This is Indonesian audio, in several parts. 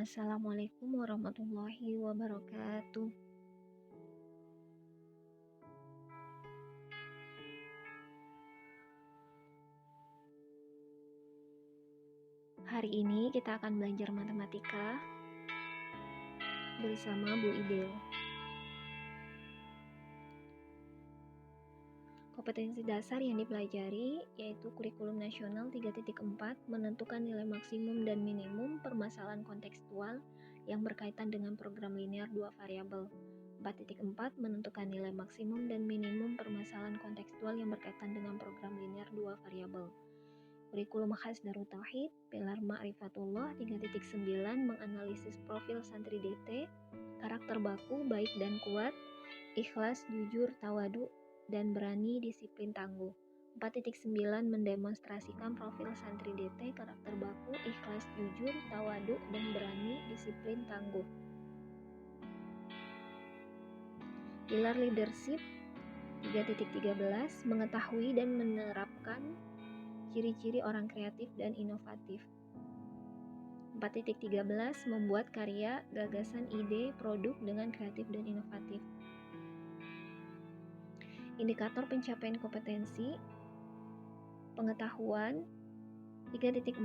Assalamualaikum warahmatullahi wabarakatuh. Hari ini kita akan belajar matematika bersama Bu Idil. Kompetensi dasar yang dipelajari yaitu kurikulum nasional 3.4 menentukan nilai maksimum dan minimum permasalahan kontekstual yang berkaitan dengan program linear 2 variabel. 4.4 menentukan nilai maksimum dan minimum permasalahan kontekstual yang berkaitan dengan program linear 2 variabel. Kurikulum khas Darut Tauhid, Pilar Ma'rifatullah 3.9 menganalisis profil santri DT, karakter baku baik dan kuat, ikhlas, jujur, tawadu, dan berani, disiplin, tangguh. 4.9 mendemonstrasikan profil santri DT, karakter baku, ikhlas, jujur, tawadu, dan berani, disiplin, tangguh. Pilar leadership 3.13 mengetahui dan menerapkan ciri-ciri orang kreatif dan inovatif. 4.13 membuat karya, gagasan, ide, produk dengan kreatif dan inovatif. Indikator pencapaian kompetensi pengetahuan 3.4.1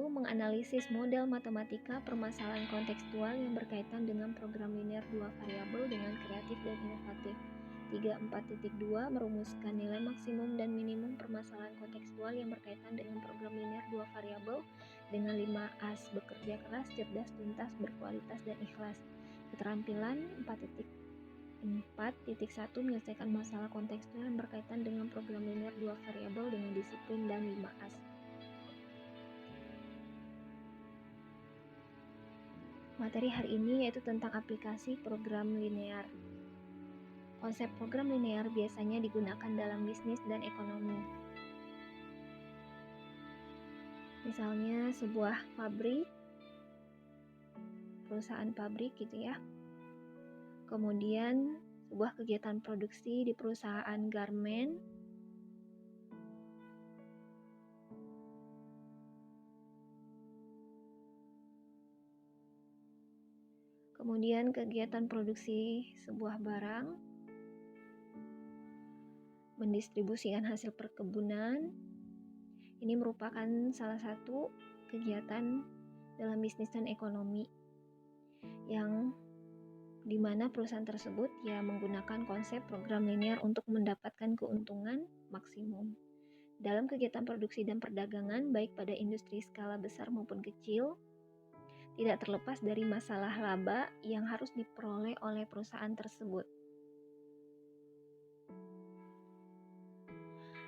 menganalisis model matematika permasalahan kontekstual yang berkaitan dengan program linear 2 variabel dengan kreatif dan inovatif. 3.4.2 merumuskan nilai maksimum dan minimum permasalahan kontekstual yang berkaitan dengan program linear 2 variabel dengan 5 As: bekerja keras, cerdas, tuntas, berkualitas, dan ikhlas. Keterampilan 4.1 menyelesaikan masalah kontekstual yang berkaitan dengan program linear 2 variabel dengan disiplin dan 5 As. Materi hari ini yaitu tentang aplikasi program linear. Konsep program linear biasanya digunakan dalam bisnis dan ekonomi. Misalnya sebuah pabrik, perusahaan pabrik gitu ya. Kemudian sebuah kegiatan produksi di perusahaan garmen. Kemudian kegiatan produksi sebuah barang, mendistribusikan hasil perkebunan. Ini merupakan salah satu kegiatan dalam bisnis dan ekonomi yang dimana perusahaan tersebut menggunakan konsep program linear untuk mendapatkan keuntungan maksimum. Dalam kegiatan produksi dan perdagangan, baik pada industri skala besar maupun kecil, tidak terlepas dari masalah laba yang harus diperoleh oleh perusahaan tersebut.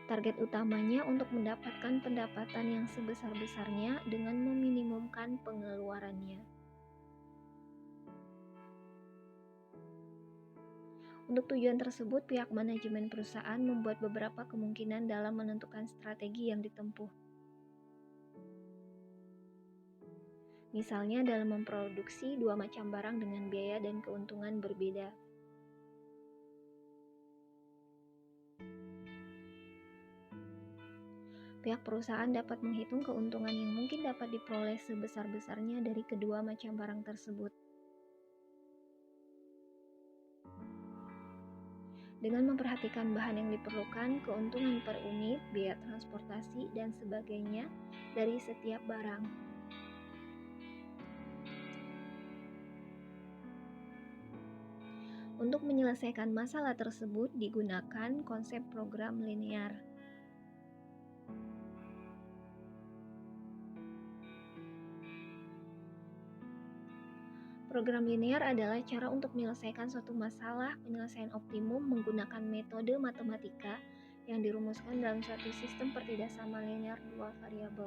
Target utamanya untuk mendapatkan pendapatan yang sebesar-besarnya dengan meminimumkan pengeluarannya. Untuk tujuan tersebut, pihak manajemen perusahaan membuat beberapa kemungkinan dalam menentukan strategi yang ditempuh. Misalnya dalam memproduksi dua macam barang dengan biaya dan keuntungan berbeda. Pihak perusahaan dapat menghitung keuntungan yang mungkin dapat diperoleh sebesar-besarnya dari kedua macam barang tersebut. Dengan memperhatikan bahan yang diperlukan, keuntungan per unit, biaya transportasi, dan sebagainya dari setiap barang. Untuk menyelesaikan masalah tersebut digunakan konsep program linear. Program linear adalah cara untuk menyelesaikan suatu masalah penyelesaian optimum menggunakan metode matematika yang dirumuskan dalam suatu sistem pertidaksamaan linear 2 variabel.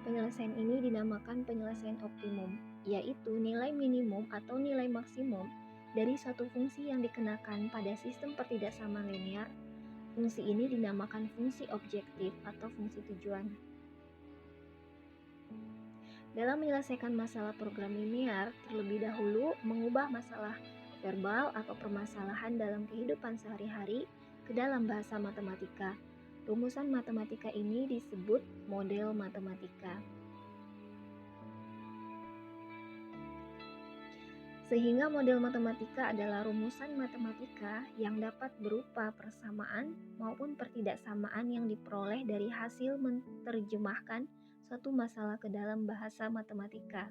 Penyelesaian ini dinamakan penyelesaian optimum, yaitu nilai minimum atau nilai maksimum dari suatu fungsi yang dikenakan pada sistem pertidaksamaan linear. Fungsi ini dinamakan fungsi objektif atau fungsi tujuan. Dalam menyelesaikan masalah program linear, terlebih dahulu mengubah masalah verbal atau permasalahan dalam kehidupan sehari-hari ke dalam bahasa matematika. Rumusan matematika ini disebut model matematika. Sehingga model matematika adalah rumusan matematika yang dapat berupa persamaan maupun pertidaksamaan yang diperoleh dari hasil menerjemahkan suatu masalah ke dalam bahasa matematika.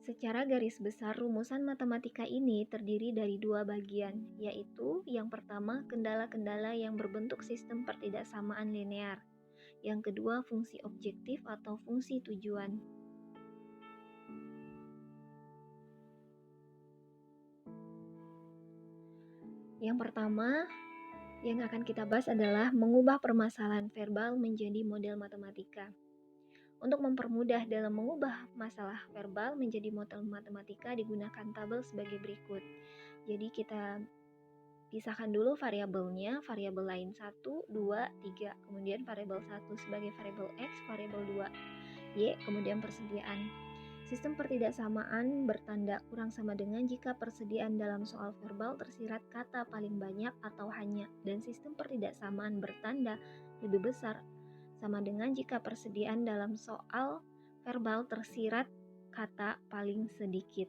Secara garis besar, rumusan matematika ini terdiri dari dua bagian, yaitu yang pertama kendala-kendala yang berbentuk sistem pertidaksamaan linear. Yang kedua, fungsi objektif atau fungsi tujuan. Yang pertama, yang akan kita bahas adalah mengubah permasalahan verbal menjadi model matematika. Untuk mempermudah dalam mengubah masalah verbal menjadi model matematika digunakan tabel sebagai berikut. Jadi kita pisahkan dulu variabelnya, variabel lain 1, 2, 3, kemudian variabel 1 sebagai variabel X, variabel 2, Y, kemudian persediaan. Sistem pertidaksamaan bertanda kurang sama dengan jika persediaan dalam soal verbal tersirat kata paling banyak atau hanya, dan sistem pertidaksamaan bertanda lebih besar sama dengan jika persediaan dalam soal verbal tersirat kata paling sedikit.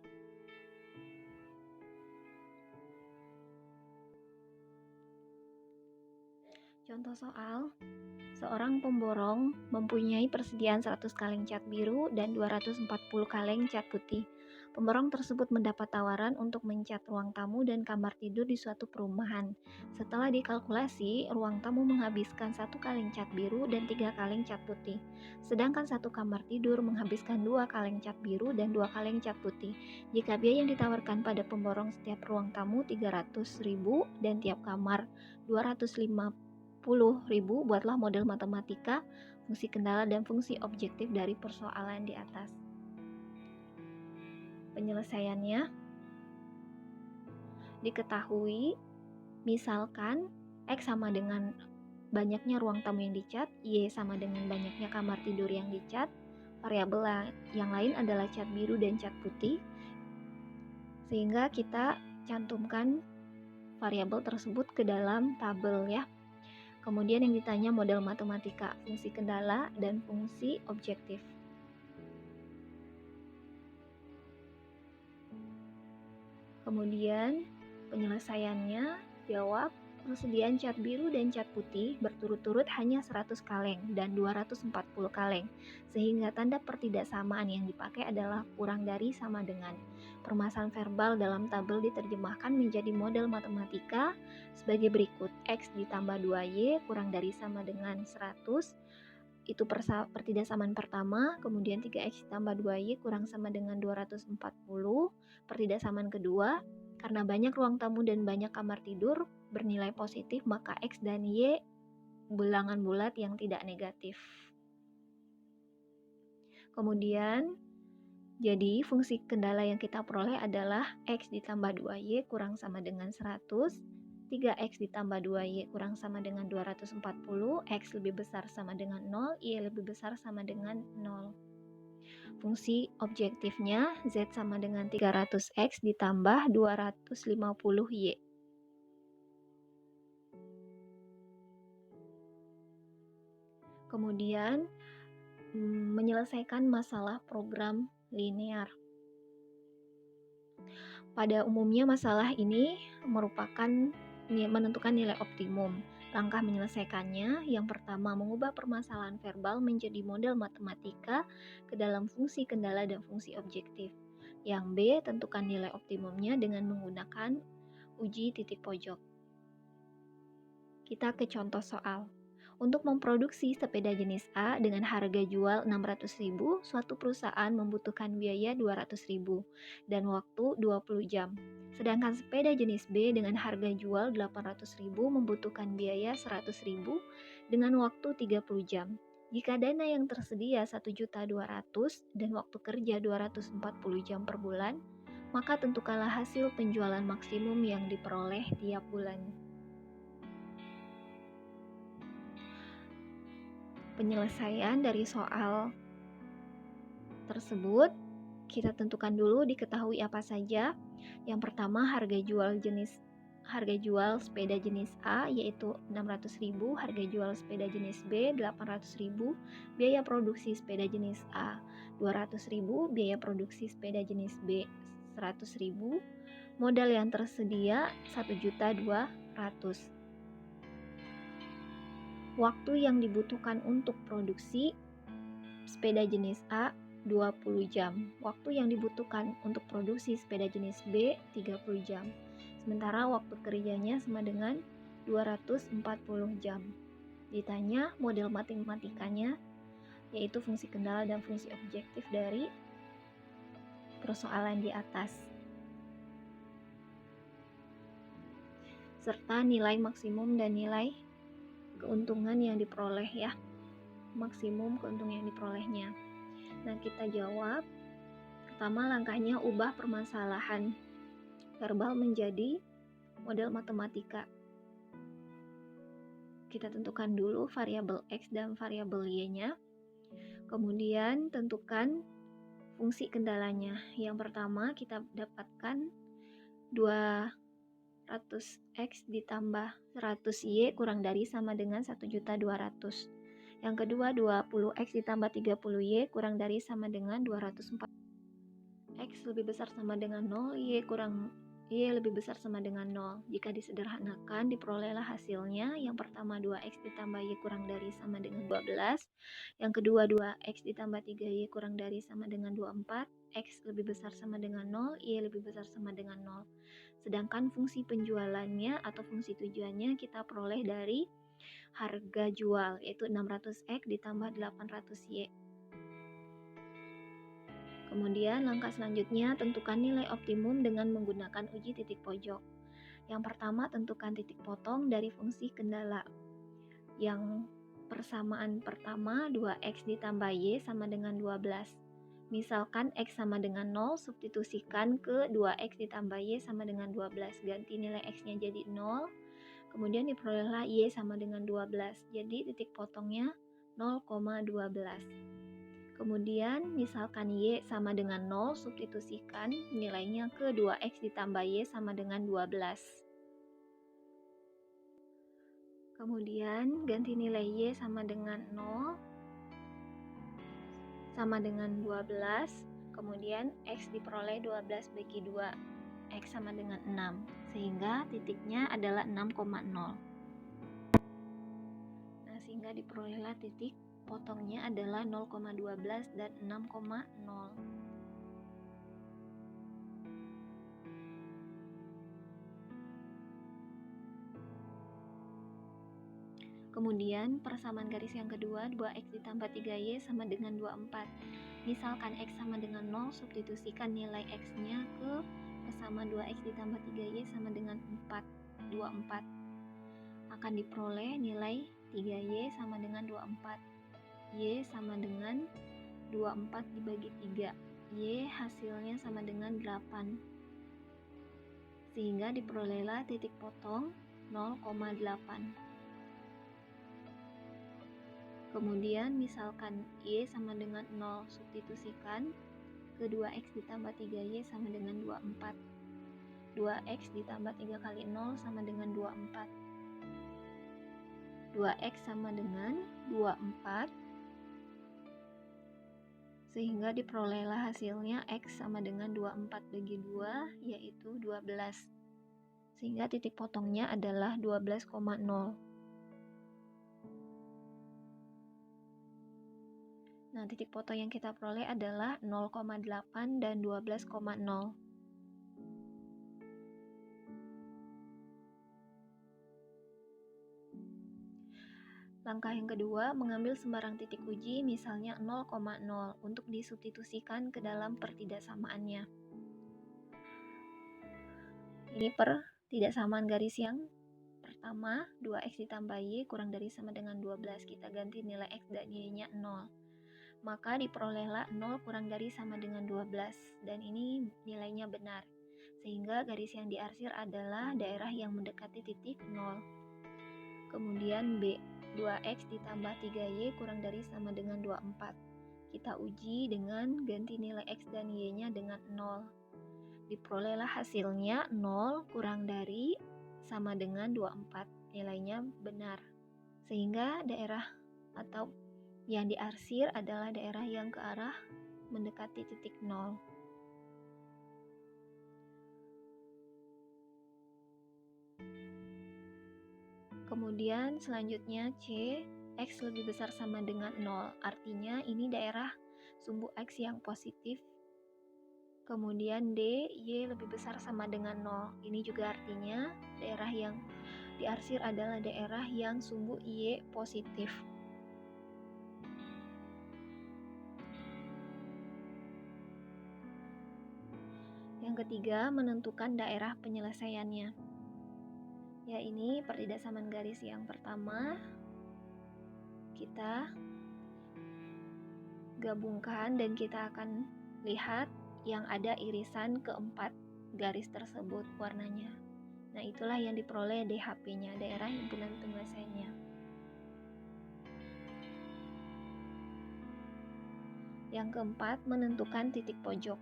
Contoh soal, seorang pemborong mempunyai persediaan 100 kaleng cat biru dan 240 kaleng cat putih. Pemborong tersebut mendapat tawaran untuk mencat ruang tamu dan kamar tidur di suatu perumahan. Setelah dikalkulasi, ruang tamu menghabiskan 1 kaleng cat biru dan 3 kaleng cat putih. Sedangkan satu kamar tidur menghabiskan 2 kaleng cat biru dan 2 kaleng cat putih. Jika biaya yang ditawarkan pada pemborong setiap ruang tamu 300.000 dan tiap kamar 250.000, buatlah model matematika, fungsi kendala, dan fungsi objektif dari persoalan di atas. Penyelesaiannya diketahui, misalkan X sama dengan banyaknya ruang tamu yang dicat, Y sama dengan banyaknya kamar tidur yang dicat, variabel yang lain adalah cat biru dan cat putih, sehingga kita cantumkan variabel tersebut ke dalam tabel ya. Kemudian yang ditanya model matematika, fungsi kendala, dan fungsi objektif. Kemudian penyelesaiannya, jawab, persediaan cat biru dan cat putih berturut-turut hanya 100 kaleng dan 240 kaleng, sehingga tanda pertidaksamaan yang dipakai adalah kurang dari sama dengan. Permasalahan verbal dalam tabel diterjemahkan menjadi model matematika sebagai berikut. X ditambah 2Y kurang dari sama dengan 100, itu pertidaksamaan pertama. Kemudian 3X ditambah 2Y kurang sama dengan 240. Pertidaksamaan kedua, karena banyak ruang tamu dan banyak kamar tidur bernilai positif, maka X dan Y bilangan bulat yang tidak negatif. Kemudian jadi fungsi kendala yang kita peroleh adalah X ditambah 2Y kurang sama dengan 100, 3X ditambah 2Y kurang sama dengan 240, X lebih besar sama dengan 0, Y lebih besar sama dengan 0. Fungsi objektifnya Z sama dengan 300X ditambah 250Y. Kemudian menyelesaikan masalah program linear. Pada umumnya masalah ini merupakan menentukan nilai optimum. Langkah menyelesaikannya, yang pertama mengubah permasalahan verbal menjadi model matematika ke dalam fungsi kendala dan fungsi objektif. Yang B, tentukan nilai optimumnya dengan menggunakan uji titik pojok. Kita ke contoh soal. Untuk memproduksi sepeda jenis A dengan harga jual 600.000, suatu perusahaan membutuhkan biaya 200.000 dan waktu 20 jam. Sedangkan sepeda jenis B dengan harga jual 800.000 membutuhkan biaya 100.000 dengan waktu 30 jam. Jika dana yang tersedia 1.200.000 dan waktu kerja 240 jam per bulan, maka tentukanlah hasil penjualan maksimum yang diperoleh tiap bulan. Penyelesaian dari soal tersebut kita tentukan dulu, diketahui apa saja. Yang pertama, harga jual jenis harga jual sepeda jenis A yaitu 600.000, harga jual sepeda jenis B 800.000, biaya produksi sepeda jenis A 200.000, biaya produksi sepeda jenis B 100.000, modal yang tersedia 1.200.000. Waktu yang dibutuhkan untuk produksi sepeda jenis A 20 jam. Waktu yang dibutuhkan untuk produksi sepeda jenis B 30 jam. Sementara waktu kerjanya sama dengan 240 jam. Ditanya model matematikanya, yaitu fungsi kendala dan fungsi objektif dari persoalan di atas. Serta nilai maksimum dan nilai keuntungan yang diperoleh ya. Maksimum keuntungan yang diperolehnya. Nah, kita jawab. Pertama, langkahnya ubah permasalahan verbal menjadi model matematika. Kita tentukan dulu variabel X dan variabel Y-nya. Kemudian tentukan fungsi kendalanya. Yang pertama kita dapatkan 200X ditambah 100Y kurang dari sama dengan 1.200.000. Yang kedua 20X ditambah 30Y kurang dari sama dengan 240. X lebih besar sama dengan 0, Y lebih besar sama dengan 0. Jika disederhanakan, diperolehlah hasilnya. Yang pertama 2X ditambah Y kurang dari sama dengan 12. Yang kedua 2X ditambah 3Y kurang dari sama dengan 24. X lebih besar sama dengan 0, Y lebih besar sama dengan 0. Sedangkan fungsi penjualannya atau fungsi tujuannya kita peroleh dari harga jual, yaitu 600X ditambah 800Y. Kemudian langkah selanjutnya tentukan nilai optimum dengan menggunakan uji titik pojok. Yang pertama tentukan titik potong dari fungsi kendala. Yang persamaan pertama 2X ditambah Y sama dengan 12. Misalkan X sama dengan 0, substitusikan ke 2X ditambah Y sama dengan 12. Ganti nilai X-nya jadi 0. Kemudian diperolehlah Y sama dengan 12. Jadi titik potongnya 0,12. Kemudian misalkan Y sama dengan 0, substitusikan nilainya ke 2X ditambah Y sama dengan 12. Kemudian ganti nilai Y sama dengan 0 sama dengan 12. Kemudian X diperoleh 12 bagi 2. X sama dengan 6. Sehingga titiknya adalah 6,0. Nah, sehingga diperolehlah titik potongnya adalah 0,12 dan 6,0. Kemudian persamaan garis yang kedua 2X ditambah 3Y sama dengan 24. Misalkan X sama dengan 0, substitusikan nilai X-nya ke persamaan 2X ditambah 3Y sama dengan 24. Akan diperoleh nilai 3Y sama dengan 24. Y sama dengan 24 dibagi 3. Y hasilnya sama dengan 8. Sehingga diperolehlah titik potong 0,8. Kemudian misalkan Y sama dengan 0, substitusikan ke 2X ditambah 3Y sama dengan 24. 2X ditambah 3 kali 0 sama dengan 24. 2X sama dengan 24. Sehingga diperolehlah hasilnya X sama dengan 24 bagi 2, yaitu 12. Sehingga titik potongnya adalah 12,0. Nah, titik potong yang kita peroleh adalah 0,8 dan 12,0. Langkah yang kedua, mengambil sembarang titik uji, misalnya 0,0, untuk disubstitusikan ke dalam pertidaksamaannya. Ini pertidaksamaan garis yang pertama, 2X ditambah Y kurang dari sama dengan 12. Kita ganti nilai X dan Y-nya 0. Maka diperolehlah 0 kurang dari sama dengan 12. Dan ini nilainya benar. Sehingga garis yang diarsir adalah daerah yang mendekati titik 0. Kemudian B, 2X ditambah 3Y kurang dari sama dengan 24. Kita uji dengan ganti nilai X dan Y-nya dengan 0. Diperolehlah hasilnya 0 kurang dari sama dengan 24, nilainya benar. Sehingga daerah atau yang diarsir adalah daerah yang ke arah mendekati titik 0. Kemudian selanjutnya C, X lebih besar sama dengan 0. Artinya ini daerah sumbu X yang positif. Kemudian D, Y lebih besar sama dengan 0. Ini juga artinya daerah yang diarsir adalah daerah yang sumbu Y positif. Yang ketiga, menentukan daerah penyelesaiannya. Ya, ini pertidasaman garis yang pertama. Kita gabungkan dan kita akan lihat yang ada irisan keempat garis tersebut warnanya. Nah, itulah yang diperoleh DHP-nya, daerah himpunan penyelesaiannya. Yang keempat, menentukan titik pojok.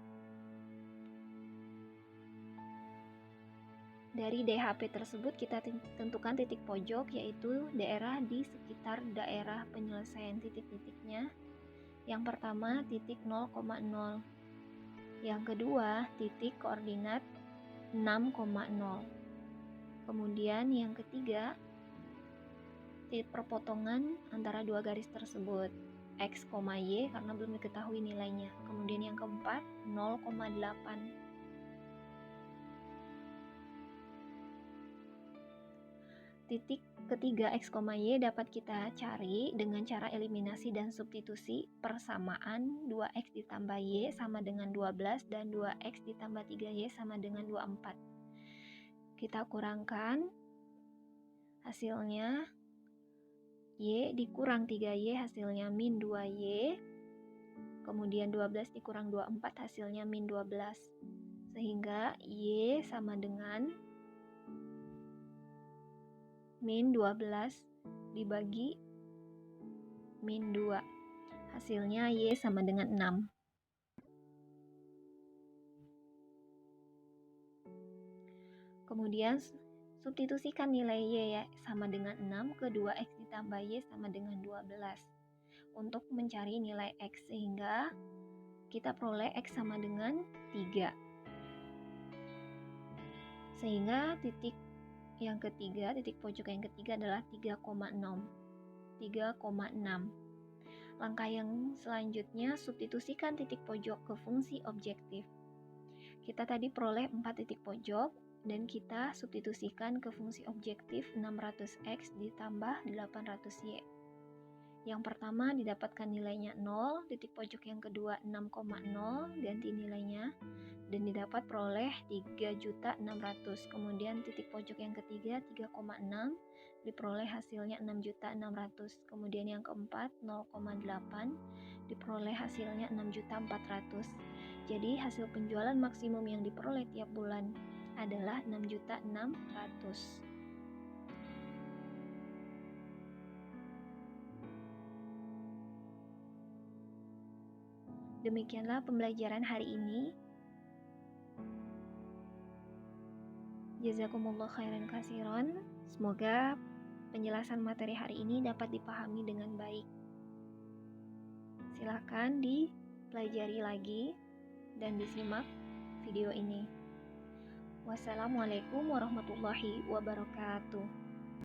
Dari DHP tersebut kita tentukan titik pojok, yaitu daerah di sekitar daerah penyelesaian titik-titiknya. Yang pertama, titik 0,0. Yang kedua, titik koordinat 6,0. Kemudian yang ketiga, titik perpotongan antara dua garis tersebut, X, Y, karena belum diketahui nilainya. Kemudian yang keempat, 0,8. Titik ketiga X, Y dapat kita cari dengan cara eliminasi dan substitusi persamaan 2X ditambah Y sama dengan 12 dan 2X ditambah 3Y sama dengan 24. Kita kurangkan, hasilnya Y dikurang 3Y hasilnya min 2Y, kemudian 12 dikurang 24 hasilnya min 12, sehingga Y sama dengan min 12 dibagi min 2. Hasilnya Y sama dengan 6. Kemudian substitusikan nilai Y ya, sama dengan 6 ke 2X ditambah Y sama dengan 12 untuk mencari nilai X, sehingga kita peroleh X sama dengan 3. Sehingga titik yang ketiga, titik pojok yang ketiga adalah 3,6. Langkah yang selanjutnya, substitusikan titik pojok ke fungsi objektif. Kita tadi peroleh 4 titik pojok dan kita substitusikan ke fungsi objektif 600X ditambah 800Y. Yang pertama didapatkan nilainya 0, titik pojok yang kedua 6,0, ganti nilainya, dan didapat peroleh 3.600. Kemudian titik pojok yang ketiga 3,6, diperoleh hasilnya 6.600. Kemudian yang keempat 0,8, diperoleh hasilnya 6.400. Jadi hasil penjualan maksimum yang diperoleh tiap bulan adalah 6.600. Demikianlah pembelajaran hari ini. Jazakumullah khairan katsiran. Semoga penjelasan materi hari ini dapat dipahami dengan baik. Silakan dipelajari lagi dan disimak video ini. Wassalamualaikum warahmatullahi wabarakatuh.